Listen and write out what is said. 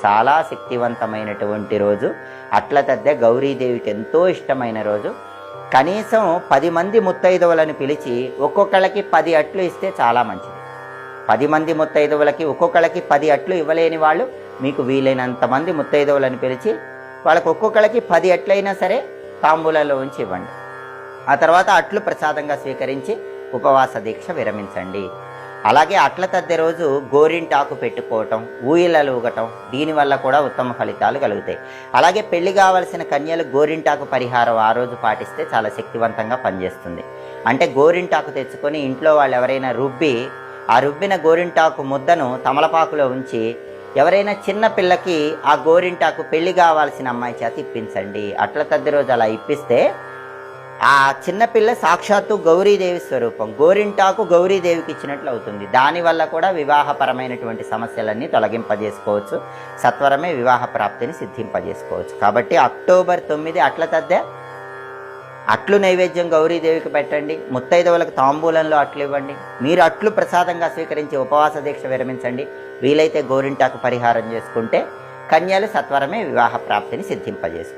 చాలా శక్తివంతమైనటువంటి రోజు. అట్ల తద్దె గౌరీదేవికి ఎంతో ఇష్టమైన రోజు. కనీసం 10 మంది ముత్తైదువులను పిలిచి ఒక్కొక్కళ్ళకి 10 అట్లు ఇస్తే చాలా మంచిది. 10 మంది ముత్తైదువులకి ఒక్కొక్కళ్ళకి 10 అట్లు ఇవ్వలేని వాళ్ళు మీకు వీలైనంత మంది ముత్తైదువులను పిలిచి వాళ్ళకి ఒక్కొక్కళ్ళకి 10 అట్లయినా సరే తాంబూలలో ఉంచి ఇవ్వండి. ఆ తర్వాత అట్లు ప్రసాదంగా స్వీకరించి ఉపవాస దీక్ష విరమించండి. అలాగే అట్ల తద్దె రోజు గోరింటాకు పెట్టుకోవటం, ఊయలలు ఊగటం, దీనివల్ల కూడా ఉత్తమ ఫలితాలు కలుగుతాయి. అలాగే పెళ్లి కావలసిన కన్యలు గోరింటాకు పరిహారం ఆ రోజు పాటిస్తే చాలా శక్తివంతంగా పనిచేస్తుంది. అంటే గోరింటాకు తెచ్చుకొని ఇంట్లో వాళ్ళు ఎవరైనా రుబ్బి ఆ రుబ్బిన గోరింటాకు ముద్దను తమలపాకులో ఉంచి ఎవరైనా చిన్న పిల్లకి ఆ గోరింటాకు పెళ్లి కావాల్సిన అమ్మాయి చేత ఇప్పించండి. అట్ల తద్దె రోజు అలా ఇప్పిస్తే ఆ చిన్నపిల్ల సాక్షాత్తు గౌరీదేవి స్వరూపం. గోరింటాకు గౌరీదేవికి ఇచ్చినట్లు అవుతుంది. దానివల్ల కూడా వివాహపరమైనటువంటి సమస్యలన్నీ తొలగింపజేసుకోవచ్చు. సత్వరమే వివాహ ప్రాప్తిని సిద్ధింపజేసుకోవచ్చు. కాబట్టి అక్టోబర్ 9 అట్ల తద్దె అట్లు నైవేద్యం గౌరీదేవికి పెట్టండి. ముత్తైదవులకు తాంబూలంలో అట్లు ఇవ్వండి. మీరు అట్లు ప్రసాదంగా స్వీకరించి ఉపవాస దీక్ష విరమించండి. వీలైతే గోరింటాకు పరిహారం చేసుకుంటే కన్యలు సత్వరమే వివాహ ప్రాప్తిని సిద్ధింపజేసుకోవచ్చు.